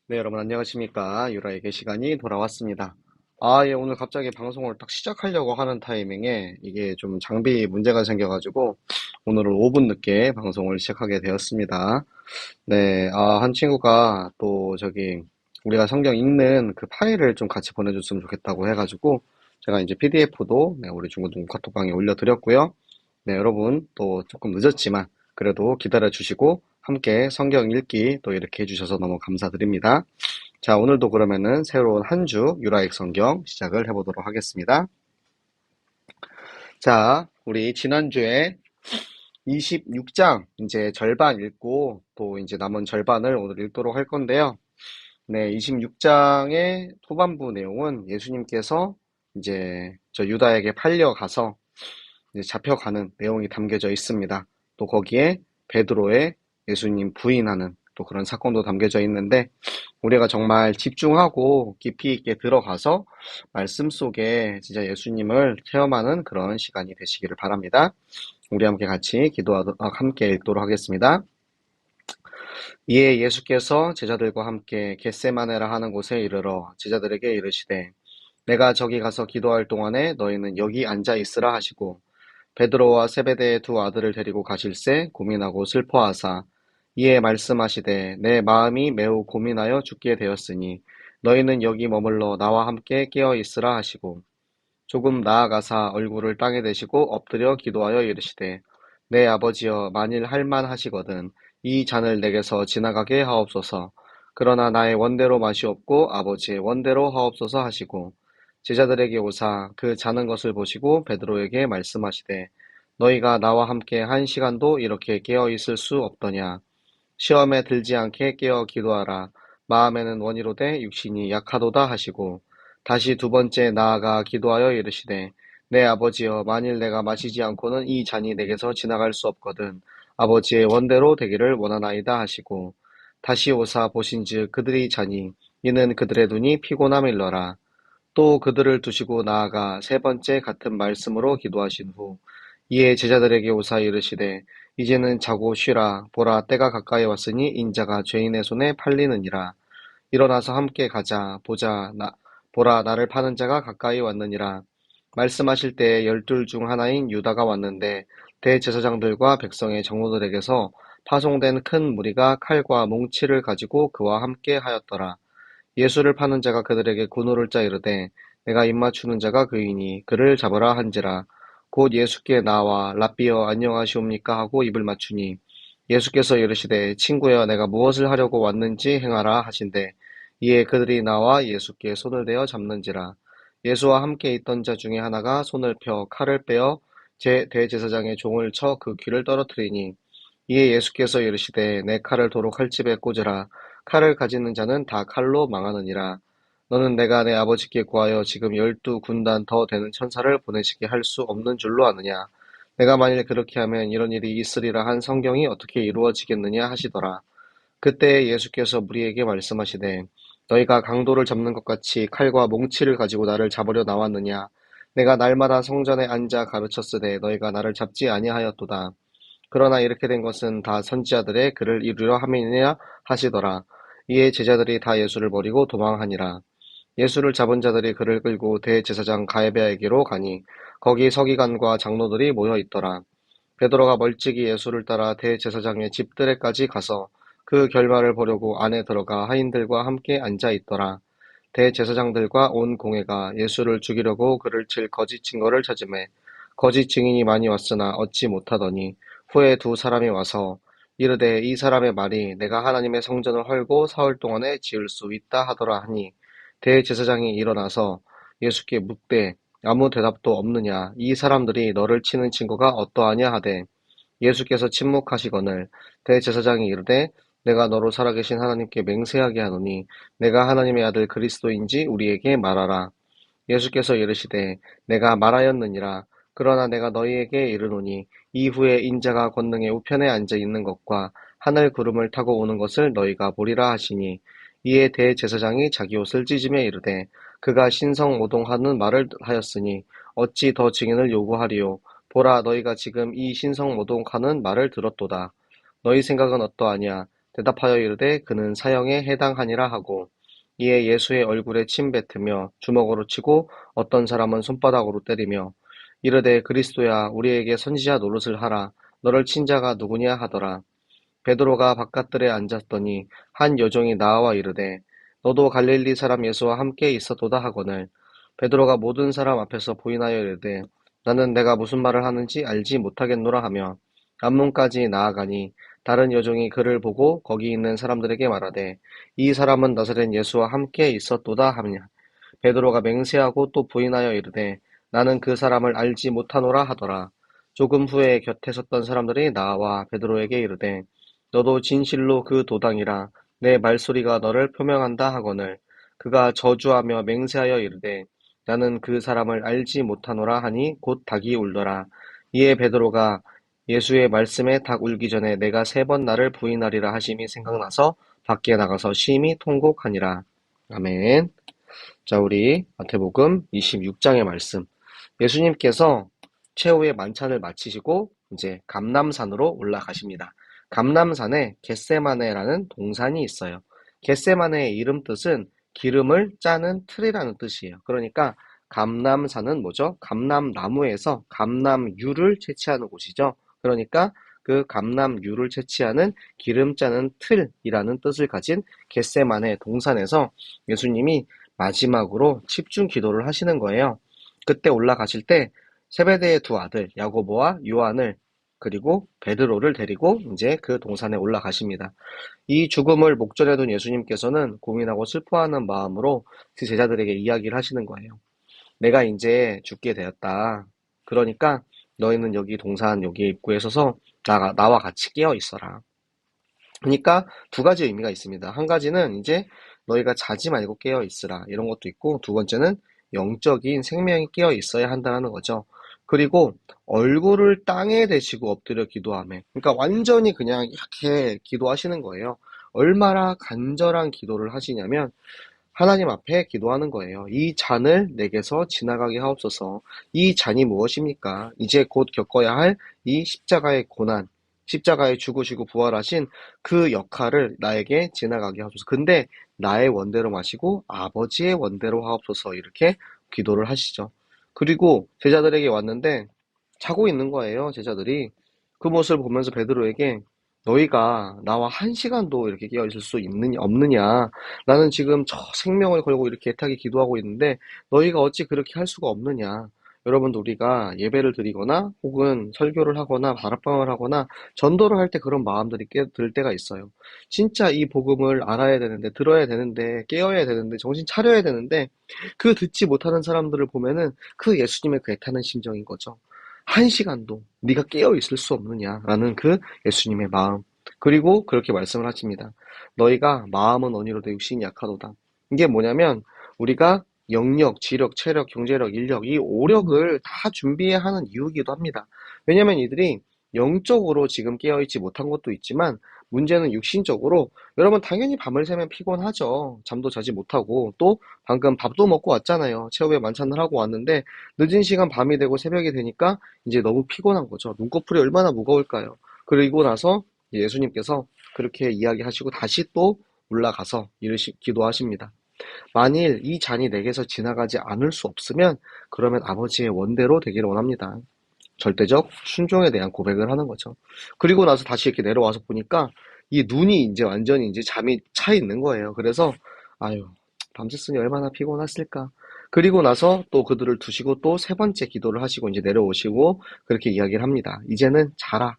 네, 여러분 안녕하십니까. 유라에게 시간이 돌아왔습니다. 예, 오늘 갑자기 방송을 딱 시작하려고 하는 타이밍에 이게 좀 장비 문제가 생겨가지고 오늘은 5분 늦게 방송을 시작하게 되었습니다. 네, 한 친구가 또 우리가 성경 읽는 그 파일을 좀 같이 보내줬으면 좋겠다고 해가지고 제가 이제 PDF도 우리 중고등 카톡방에 올려드렸고요. 네, 여러분 또 조금 늦었지만 그래도 기다려주시고 함께 성경 읽기 또 이렇게 해주셔서 너무 감사드립니다. 자, 오늘도 그러면은 새로운 한 주 유라익 성경 시작을 해보도록 하겠습니다. 자, 우리 지난주에 26장 이제 절반 읽고 또 이제 남은 절반을 오늘 읽도록 할 건데요. 네, 26장의 후반부 내용은 예수님께서 이제 저 유다에게 팔려가서 이제 잡혀가는 내용이 담겨져 있습니다. 또 거기에 베드로의 예수님 부인하는 또 그런 사건도 담겨져 있는데 우리가 정말 집중하고 깊이 있게 들어가서 말씀 속에 진짜 예수님을 체험하는 그런 시간이 되시기를 바랍니다. 우리 함께 같이 함께 읽도록 하겠습니다. 이에 예수께서 제자들과 함께 겟세마네라 하는 곳에 이르러 제자들에게 이르시되 내가 저기 가서 기도할 동안에 너희는 여기 앉아 있으라 하시고 베드로와 세베대의 두 아들을 데리고 가실새 고민하고 슬퍼하사 이에 말씀하시되 내 마음이 매우 고민하여 죽게 되었으니 너희는 여기 머물러 나와 함께 깨어 있으라 하시고 조금 나아가사 얼굴을 땅에 대시고 엎드려 기도하여 이르시되 내 아버지여 만일 할만하시거든 이 잔을 내게서 지나가게 하옵소서. 그러나 나의 원대로 마시옵고 아버지의 원대로 하옵소서 하시고 제자들에게 오사 그 자는 것을 보시고 베드로에게 말씀하시되 너희가 나와 함께 한 시간도 이렇게 깨어 있을 수 없더냐. 시험에 들지 않게 깨어 기도하라. 마음에는 원이로되 육신이 약하도다 하시고 다시 두 번째 나아가 기도하여 이르시되 내 아버지여 만일 내가 마시지 않고는 이 잔이 내게서 지나갈 수 없거든 아버지의 원대로 되기를 원하나이다 하시고 다시 오사 보신즉 그들이 자니 이는 그들의 눈이 피곤함일러라. 또 그들을 두시고 나아가 세 번째 같은 말씀으로 기도하신 후 이에 제자들에게 오사 이르시되 이제는 자고 쉬라. 보라 때가 가까이 왔으니 인자가 죄인의 손에 팔리느니라. 일어나서 함께 가자. 보라 나를 파는 자가 가까이 왔느니라. 말씀하실 때에 열둘 중 하나인 유다가 왔는데 대제사장들과 백성의 장로들에게서 파송된 큰 무리가 칼과 몽치를 가지고 그와 함께 하였더라. 예수를 파는 자가 그들에게 군호를 짜 이르되 내가 입맞추는 자가 그이니 그를 잡으라 한지라. 곧 예수께 나와 랍비여 안녕하시옵니까 하고 입을 맞추니 예수께서 이르시되 친구여 내가 무엇을 하려고 왔는지 행하라 하신대 이에 그들이 나와 예수께 손을 대어 잡는지라. 예수와 함께 있던 자 중에 하나가 손을 펴 칼을 빼어 대제사장의 종을 쳐 그 귀를 떨어뜨리니 이에 예수께서 이르시되 내 칼을 도로 칼집에 꽂으라. 칼을 가지는 자는 다 칼로 망하느니라. 너는 내가 내 아버지께 구하여 지금 12군단 더 되는 천사를 보내시게 할 수 없는 줄로 아느냐. 내가 만일 그렇게 하면 이런 일이 있으리라 한 성경이 어떻게 이루어지겠느냐 하시더라. 그때 예수께서 무리에게 말씀하시되 너희가 강도를 잡는 것 같이 칼과 몽치를 가지고 나를 잡으려 나왔느냐. 내가 날마다 성전에 앉아 가르쳤으되 너희가 나를 잡지 아니하였도다. 그러나 이렇게 된 것은 다 선지자들의 글을 이루려 함이니라 하시더라. 이에 제자들이 다 예수를 버리고 도망하니라. 예수를 잡은 자들이 그를 끌고 대제사장 가야베에게로 가니 거기 서기관과 장로들이 모여 있더라. 베드로가 멀찍이 예수를 따라 대제사장의 집들에까지 가서 그 결말을 보려고 안에 들어가 하인들과 함께 앉아 있더라. 대제사장들과 온 공회가 예수를 죽이려고 그를 칠 거짓 증거를 찾으매 거짓 증인이 많이 왔으나 얻지 못하더니 후에 두 사람이 와서 이르되 이 사람의 말이 내가 하나님의 성전을 헐고 사흘 동안에 지을 수 있다 하더라 하니 대제사장이 일어나서 예수께 묻되 아무 대답도 없느냐. 이 사람들이 너를 치는 증거가 어떠하냐 하되 예수께서 침묵하시거늘 대제사장이 이르되 내가 너로 살아계신 하나님께 맹세하게 하노니 내가 하나님의 아들 그리스도인지 우리에게 말하라. 예수께서 이르시되 내가 말하였느니라. 그러나 내가 너희에게 이르노니 이후에 인자가 권능의 우편에 앉아 있는 것과 하늘 구름을 타고 오는 것을 너희가 보리라 하시니 이에 대제사장이 자기 옷을 찢으며 이르되 그가 신성모독하는 말을 하였으니 어찌 더 증인을 요구하리요. 보라 너희가 지금 이 신성모독하는 말을 들었도다. 너희 생각은 어떠하냐. 대답하여 이르되 그는 사형에 해당하니라 하고 이에 예수의 얼굴에 침 뱉으며 주먹으로 치고 어떤 사람은 손바닥으로 때리며 이르되 그리스도야 우리에게 선지자 노릇을 하라. 너를 친 자가 누구냐 하더라. 베드로가 바깥들에 앉았더니 한 여종이 나와 이르되 너도 갈릴리 사람 예수와 함께 있었도다 하거늘 베드로가 모든 사람 앞에서 부인하여 이르되 나는 내가 무슨 말을 하는지 알지 못하겠노라 하며 앞문까지 나아가니 다른 여종이 그를 보고 거기 있는 사람들에게 말하되 이 사람은 나사렛 예수와 함께 있었도다 하느냐. 베드로가 맹세하고 또 부인하여 이르되 나는 그 사람을 알지 못하노라 하더라. 조금 후에 곁에 섰던 사람들이 나와 베드로에게 이르되 너도 진실로 그 도당이라 내 말소리가 너를 표명한다 하거늘 그가 저주하며 맹세하여 이르되 나는 그 사람을 알지 못하노라 하니 곧 닭이 울더라. 이에 베드로가 예수의 말씀에 닭 울기 전에 내가 3번 나를 부인하리라 하심이 생각나서 밖에 나가서 심히 통곡하니라. 아멘. 자, 우리 마태복음 26장의 말씀. 예수님께서 최후의 만찬을 마치시고 이제 감람산으로 올라가십니다. 감람산에 겟세마네라는 동산이 있어요. 겟세마네의 이름 뜻은 기름을 짜는 틀이라는 뜻이에요. 그러니까 감람산은 뭐죠? 감람나무에서 감람유를 채취하는 곳이죠. 그러니까 그 감람유를 채취하는 기름 짜는 틀이라는 뜻을 가진 겟세마네 동산에서 예수님이 마지막으로 집중 기도를 하시는 거예요. 그때 올라가실 때 세베대의 2 아들 야고보와 요한을 그리고 베드로를 데리고 이제 그 동산에 올라가십니다. 이 죽음을 목전에 둔 예수님께서는 고민하고 슬퍼하는 마음으로 그 제자들에게 이야기를 하시는 거예요. 내가 이제 죽게 되었다. 그러니까 너희는 여기 동산 여기 입구에 서서 나와 같이 깨어 있어라. 그러니까 2가지 의미가 있습니다. 한 가지는 이제 너희가 자지 말고 깨어 있으라 이런 것도 있고, 2번째는 영적인 생명이 깨어 있어야 한다는 거죠. 그리고 얼굴을 땅에 대시고 엎드려 기도하며, 그러니까 완전히 그냥 이렇게 기도하시는 거예요. 얼마나 간절한 기도를 하시냐면 하나님 앞에 기도하는 거예요. 이 잔을 내게서 지나가게 하옵소서. 이 잔이 무엇입니까? 이제 곧 겪어야 할 이 십자가의 고난, 십자가에 죽으시고 부활하신 그 역할을 나에게 지나가게 하옵소서. 근데 나의 원대로 마시고 아버지의 원대로 하옵소서. 이렇게 기도를 하시죠. 그리고 제자들에게 왔는데 자고 있는 거예요. 제자들이. 그 모습을 보면서 베드로에게 너희가 나와 1시간도 이렇게 깨어 있을 수 없느냐? 나는 지금 저 생명을 걸고 이렇게 애타게 기도하고 있는데 너희가 어찌 그렇게 할 수가 없느냐? 여러분도 우리가 예배를 드리거나 혹은 설교를 하거나 다락방을 하거나 전도를 할 때 그런 마음들이 들 때가 있어요. 진짜 이 복음을 알아야 되는데, 들어야 되는데, 깨어야 되는데, 정신 차려야 되는데 그 듣지 못하는 사람들을 보면은 그 예수님의 그 애타는 심정인 거죠. 1시간도 네가 깨어 있을 수 없느냐라는 그 예수님의 마음. 그리고 그렇게 말씀을 하십니다. 너희가 마음은 언니로도 육신이 약하도다. 이게 뭐냐면 우리가 영력, 지력, 체력, 경제력, 인력, 이 5력을 다 준비해야 하는 이유이기도 합니다. 왜냐면 이들이 영적으로 지금 깨어있지 못한 것도 있지만 문제는 육신적으로, 여러분 당연히 밤을 새면 피곤하죠. 잠도 자지 못하고, 또 방금 밥도 먹고 왔잖아요. 최후의 만찬을 하고 왔는데 늦은 시간 밤이 되고 새벽이 되니까 이제 너무 피곤한 거죠. 눈꺼풀이 얼마나 무거울까요? 그리고 나서 예수님께서 그렇게 이야기하시고 다시 또 올라가서 기도하십니다. 만일 이 잔이 내게서 지나가지 않을 수 없으면 그러면 아버지의 원대로 되기를 원합니다. 절대적 순종에 대한 고백을 하는 거죠. 그리고 나서 다시 이렇게 내려와서 보니까 이 눈이 이제 완전히 이제 잠이 차 있는 거예요. 그래서 아유, 밤새으니 얼마나 피곤했을까. 그리고 나서 또 그들을 두시고 또 3번째 기도를 하시고 이제 내려오시고 그렇게 이야기를 합니다. 이제는 자라.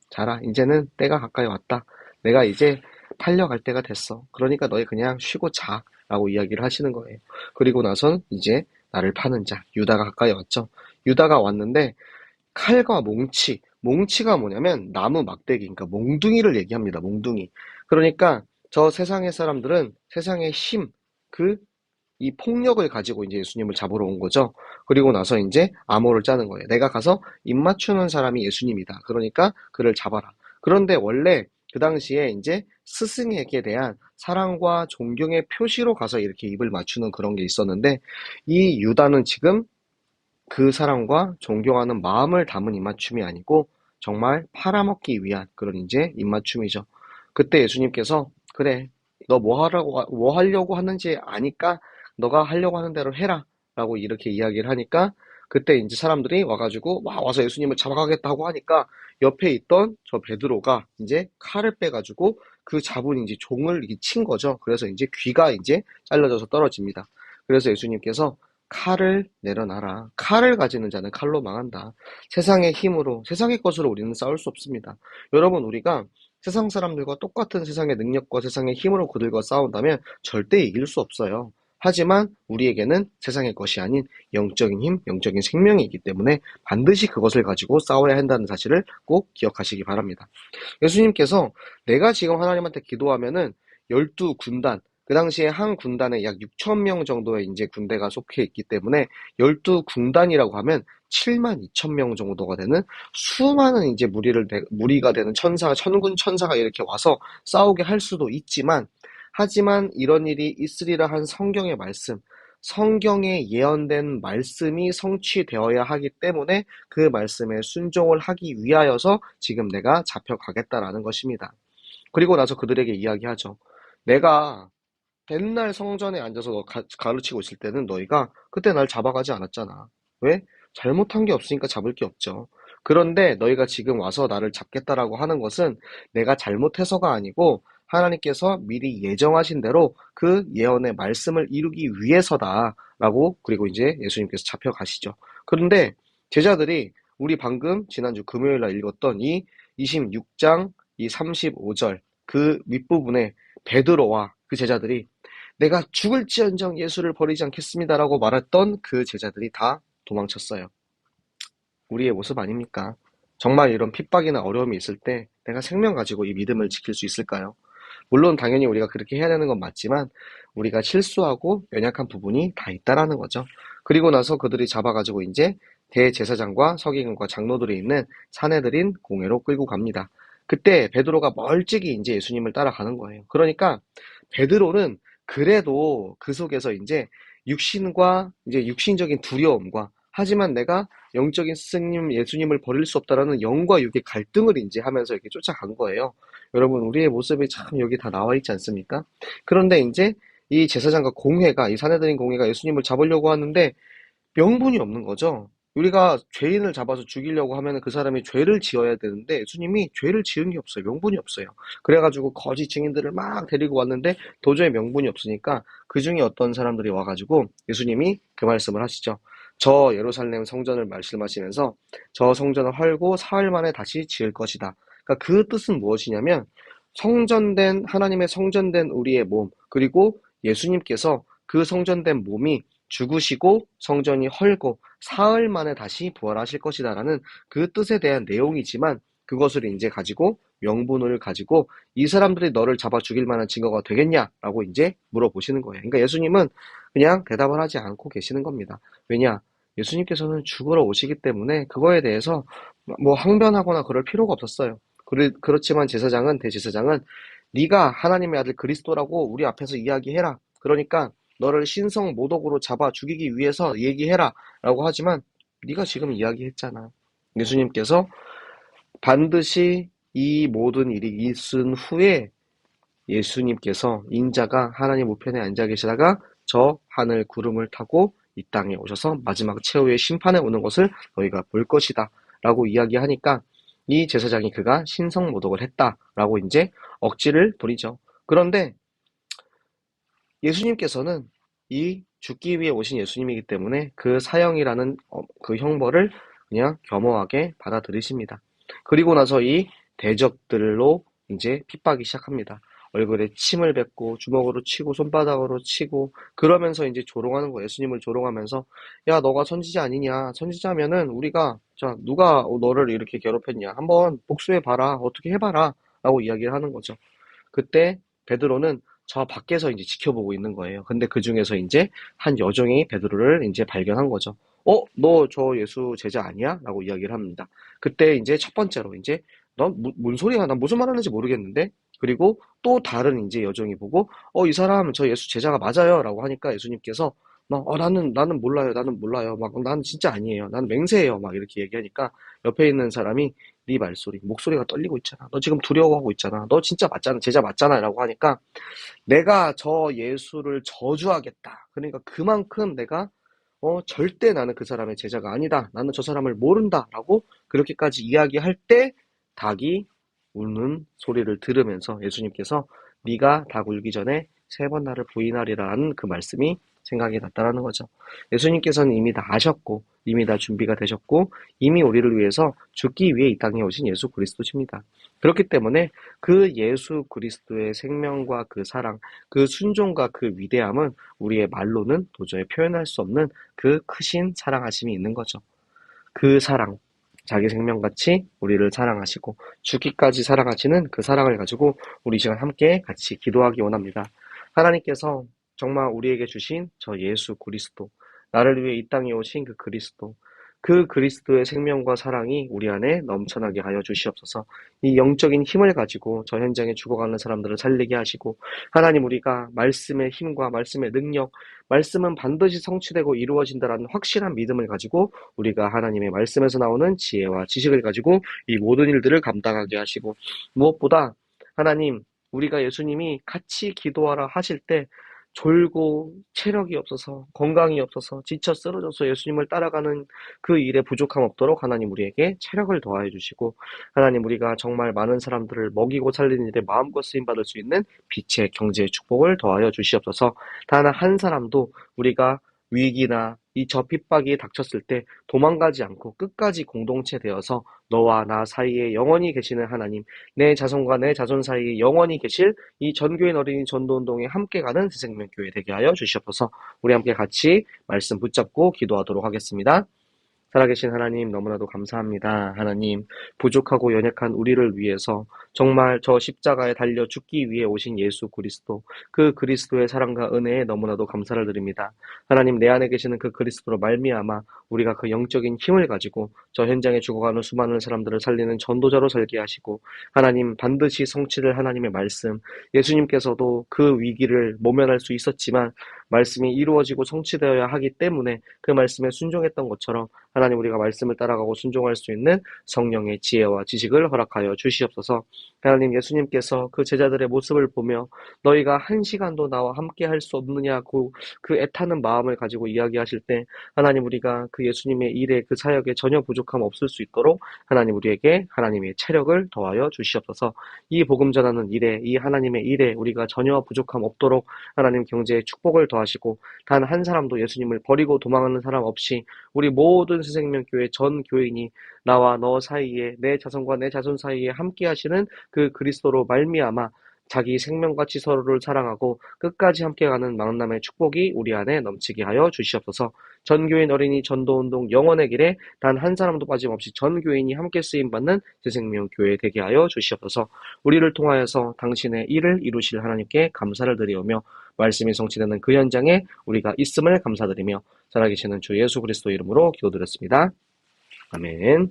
자라. 이제는 때가 가까이 왔다. 내가 이제 팔려갈 때가 됐어. 그러니까 너희 그냥 쉬고 자. 라고 이야기를 하시는 거예요. 그리고 나선 이제 나를 파는 자, 유다가 가까이 왔죠. 유다가 왔는데 칼과 몽치가 뭐냐면 나무 막대기, 그러니까 몽둥이를 얘기합니다. 몽둥이. 그러니까 저 세상의 사람들은 세상의 힘, 이 폭력을 가지고 이제 예수님을 잡으러 온 거죠. 그리고 나서 이제 암호를 짜는 거예요. 내가 가서 입 맞추는 사람이 예수님이다. 그러니까 그를 잡아라. 그런데 원래 그 당시에 이제 스승에게 대한 사랑과 존경의 표시로 가서 이렇게 입을 맞추는 그런 게 있었는데, 이 유다는 지금 그 사랑과 존경하는 마음을 담은 입맞춤이 아니고 정말 팔아먹기 위한 그런 이제 입맞춤이죠. 그때 예수님께서 그래, 너 뭐 하려고 하는지 아니까 너가 하려고 하는 대로 해라. 라고 이렇게 이야기를 하니까 그때 이제 사람들이 와가지고 와서 예수님을 잡아가겠다고 하니까 옆에 있던 저 베드로가 이제 칼을 빼가지고 그 잡은 이제 종을 이렇게 친 거죠. 그래서 이제 귀가 이제 잘라져서 떨어집니다. 그래서 예수님께서 칼을 내려놔라. 칼을 가지는 자는 칼로 망한다. 세상의 힘으로, 세상의 것으로 우리는 싸울 수 없습니다. 여러분, 우리가 세상 사람들과 똑같은 세상의 능력과 세상의 힘으로 그들과 싸운다면 절대 이길 수 없어요. 하지만 우리에게는 세상의 것이 아닌 영적인 힘, 영적인 생명이 있기 때문에 반드시 그것을 가지고 싸워야 한다는 사실을 꼭 기억하시기 바랍니다. 예수님께서 내가 지금 하나님한테 기도하면은 12군단, 그 당시에 한 군단에 약 6천 명 정도의 이제 군대가 속해 있기 때문에 12군단이라고 하면 7만 2천 명 정도가 되는 수많은 이제 무리가 되는 천군 천사가 이렇게 와서 싸우게 할 수도 있지만, 하지만 이런 일이 있으리라 한 성경의 말씀, 성경에 예언된 말씀이 성취되어야 하기 때문에 그 말씀에 순종을 하기 위하여서 지금 내가 잡혀가겠다라는 것입니다. 그리고 나서 그들에게 이야기하죠. 내가 맨날 성전에 앉아서 가르치고 있을 때는 너희가 그때 날 잡아가지 않았잖아. 왜? 잘못한 게 없으니까 잡을 게 없죠. 그런데 너희가 지금 와서 나를 잡겠다라고 하는 것은 내가 잘못해서가 아니고 하나님께서 미리 예정하신 대로 그 예언의 말씀을 이루기 위해서다라고, 그리고 이제 예수님께서 잡혀가시죠. 그런데 제자들이 우리 방금 지난주 금요일 날 읽었던 이 26장 이 35절 그 윗부분에 베드로와 그 제자들이 내가 죽을지언정 예수를 버리지 않겠습니다라고 말했던 그 제자들이 다 도망쳤어요. 우리의 모습 아닙니까? 정말 이런 핍박이나 어려움이 있을 때 내가 생명 가지고 이 믿음을 지킬 수 있을까요? 물론 당연히 우리가 그렇게 해야 되는 건 맞지만 우리가 실수하고 연약한 부분이 다 있다라는 거죠. 그리고 나서 그들이 잡아가지고 이제 대제사장과 서기관과 장로들이 있는 사내들인 공회로 끌고 갑니다. 그때 베드로가 멀찍이 이제 예수님을 따라가는 거예요. 그러니까 베드로는 그래도 그 속에서 이제 육신과 이제 육신적인 두려움과, 하지만 내가 영적인 스승님 예수님을 버릴 수 없다라는 영과 육의 갈등을 이제 하면서 이렇게 쫓아간 거예요. 여러분, 우리의 모습이 참 여기 다 나와 있지 않습니까? 그런데 이제 이 제사장과 공회가, 이 사내들인 공회가 예수님을 잡으려고 하는데 명분이 없는 거죠. 우리가 죄인을 잡아서 죽이려고 하면 그 사람이 죄를 지어야 되는데 예수님이 죄를 지은 게 없어요. 명분이 없어요. 그래가지고 거짓 증인들을 막 데리고 왔는데 도저히 명분이 없으니까 그 중에 어떤 사람들이 와가지고 예수님이 그 말씀을 하시죠. 저 예루살렘 성전을 말씀하시면서 저 성전을 헐고 사흘 만에 다시 지을 것이다. 그러니까 그 뜻은 무엇이냐면 성전된, 하나님의 성전된 우리의 몸, 그리고 예수님께서 그 성전된 몸이 죽으시고 성전이 헐고 사흘 만에 다시 부활하실 것이다라는 그 뜻에 대한 내용이지만, 그것을 이제 가지고 명분을 가지고 이 사람들이 너를 잡아 죽일 만한 증거가 되겠냐라고 이제 물어보시는 거예요. 그러니까 예수님은 그냥 대답을 하지 않고 계시는 겁니다. 왜냐? 예수님께서는 죽으러 오시기 때문에 그거에 대해서 뭐 항변하거나 그럴 필요가 없었어요. 그렇지만 대제사장은 네가 하나님의 아들 그리스도라고 우리 앞에서 이야기해라. 그러니까 너를 신성 모독으로 잡아 죽이기 위해서 얘기해라 라고 하지만 네가 지금 이야기했잖아. 예수님께서 반드시 이 모든 일이 있은 후에 예수님께서 인자가 하나님 우편에 앉아 계시다가 저 하늘 구름을 타고 이 땅에 오셔서 마지막 최후의 심판에 오는 것을 너희가 볼 것이다 라고 이야기하니까 이 제사장이 그가 신성모독을 했다라고 이제 억지를 부리죠. 그런데 예수님께서는 이 죽기 위해 오신 예수님이기 때문에 그 사형이라는 그 형벌을 그냥 겸허하게 받아들이십니다. 그리고 나서 이 대적들로 이제 핍박이 시작합니다. 얼굴에 침을 뱉고 주먹으로 치고 손바닥으로 치고 그러면서 이제 조롱하는 거예요. 예수님을 조롱하면서 야, 너가 선지자 아니냐? 선지자면은 우리가 자 누가 너를 이렇게 괴롭혔냐? 한번 복수해봐라. 어떻게 해봐라. 라고 이야기를 하는 거죠. 그때 베드로는 저 밖에서 이제 지켜보고 있는 거예요. 근데 그 중에서 이제 한 여종이 베드로를 이제 발견한 거죠. 너 저 예수 제자 아니야? 라고 이야기를 합니다. 그때 이제 첫 번째로 이제 넌 뭔 소리야? 난 무슨 말 하는지 모르겠는데? 그리고 또 다른 이제 여종이 보고 이 사람 저 예수 제자가 맞아요. 라고 하니까 예수님께서 막 나는 몰라요. 나는 몰라요. 막 나는 진짜 아니에요. 나는 맹세해요. 막 이렇게 얘기하니까 옆에 있는 사람이 네 말소리, 목소리가 떨리고 있잖아. 너 지금 두려워하고 있잖아. 너 진짜 맞잖아. 제자 맞잖아. 라고 하니까 내가 저 예수를 저주하겠다. 그러니까 그만큼 내가 절대 나는 그 사람의 제자가 아니다. 나는 저 사람을 모른다. 라고 그렇게까지 이야기할 때 닭이 우는 소리를 들으면서 예수님께서 네가 닭 울기 전에 3번 나를 부인하리라는 그 말씀이 생각이 났다라는 거죠. 예수님께서는 이미 다 아셨고 이미 다 준비가 되셨고 이미 우리를 위해서 죽기 위해 이 땅에 오신 예수 그리스도십니다. 그렇기 때문에 그 예수 그리스도의 생명과 그 사랑, 그 순종과 그 위대함은 우리의 말로는 도저히 표현할 수 없는 그 크신 사랑하심이 있는 거죠. 그 사랑, 자기 생명같이 우리를 사랑하시고 죽기까지 사랑하시는 그 사랑을 가지고 우리 이 시간 함께 같이 기도하기 원합니다. 하나님께서 정말 우리에게 주신 저 예수 그리스도, 나를 위해 이 땅에 오신 그 그리스도의 생명과 사랑이 우리 안에 넘쳐나게 하여 주시옵소서. 이 영적인 힘을 가지고 저 현장에 죽어가는 사람들을 살리게 하시고, 하나님, 우리가 말씀의 힘과 말씀의 능력, 말씀은 반드시 성취되고 이루어진다라는 확실한 믿음을 가지고 우리가 하나님의 말씀에서 나오는 지혜와 지식을 가지고 이 모든 일들을 감당하게 하시고, 무엇보다 하나님, 우리가 예수님이 같이 기도하라 하실 때 졸고 체력이 없어서, 건강이 없어서, 지쳐 쓰러져서 예수님을 따라가는 그 일에 부족함 없도록 하나님 우리에게 체력을 더하여 주시고, 하나님, 우리가 정말 많은 사람들을 먹이고 살리는 일에 마음껏 쓰임 받을 수 있는 빛의 경제의 축복을 더하여 주시옵소서. 단 한 사람도 우리가 위기나 이 저 핍박이 닥쳤을 때 도망가지 않고 끝까지 공동체 되어서 너와 나 사이에 영원히 계시는 하나님, 내 자손과 내 자손 사이에 영원히 계실 이 전교인 어린이 전도운동에 함께 가는 새생명교회 되게 하여 주시옵소서. 우리 함께 같이 말씀 붙잡고 기도하도록 하겠습니다. 살아계신 하나님, 너무나도 감사합니다. 하나님, 부족하고 연약한 우리를 위해서 정말 저 십자가에 달려 죽기 위해 오신 예수 그리스도, 그 그리스도의 사랑과 은혜에 너무나도 감사를 드립니다. 하나님, 내 안에 계시는 그 그리스도로 말미암아 우리가 그 영적인 힘을 가지고 저 현장에 죽어가는 수많은 사람들을 살리는 전도자로 살게 하시고, 하나님, 반드시 성취될 하나님의 말씀, 예수님께서도 그 위기를 모면할 수 있었지만 말씀이 이루어지고 성취되어야 하기 때문에 그 말씀에 순종했던 것처럼 하나님, 우리가 말씀을 따라가고 순종할 수 있는 성령의 지혜와 지식을 허락하여 주시옵소서. 하나님, 예수님께서 그 제자들의 모습을 보며 너희가 1시간도 나와 함께 할 수 없느냐고 그 애타는 마음을 가지고 이야기하실 때, 하나님, 우리가 그 예수님의 일에, 그 사역에 전혀 부족함 없을 수 있도록 하나님 우리에게 하나님의 체력을 더하여 주시옵소서. 이 복음 전하는 일에, 이 하나님의 일에 우리가 전혀 부족함 없도록 하나님 경제의 축복을 더하시고, 단 한 사람도 예수님을 버리고 도망하는 사람 없이 우리 모든 새생명교회 전 교인이 나와 너 사이에, 내 자손과 내 자손 사이에 함께 하시는 그 그리스도로 말미암아 자기 생명같이 서로를 사랑하고 끝까지 함께가는 만남의 축복이 우리 안에 넘치게 하여 주시옵소서. 전교인 어린이 전도운동 영원의 길에 단 한 사람도 빠짐없이 전 교인이 함께 쓰임받는 새생명교회 되게 하여 주시옵소서. 우리를 통하여서 당신의 일을 이루실 하나님께 감사를 드리오며 말씀이 성취되는 그 현장에 우리가 있음을 감사드리며 살아계시는 주 예수 그리스도 이름으로 기도드렸습니다. 아멘.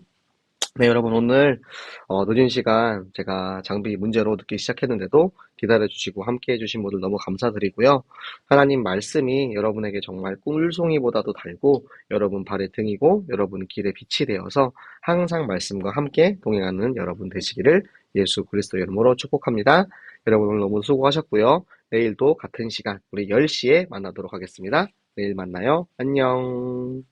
네, 여러분, 오늘 늦은 시간 제가 장비 문제로 늦게 시작했는데도 기다려주시고 함께 해주신 분들 너무 감사드리고요. 하나님 말씀이 여러분에게 정말 꿀송이보다도 달고 여러분 발의 등이고 여러분 길의 빛이 되어서 항상 말씀과 함께 동행하는 여러분 되시기를 예수 그리스도 이름으로 축복합니다. 여러분, 오늘 너무 수고하셨고요. 내일도 같은 시간 우리 10시에 만나도록 하겠습니다. 내일 만나요. 안녕.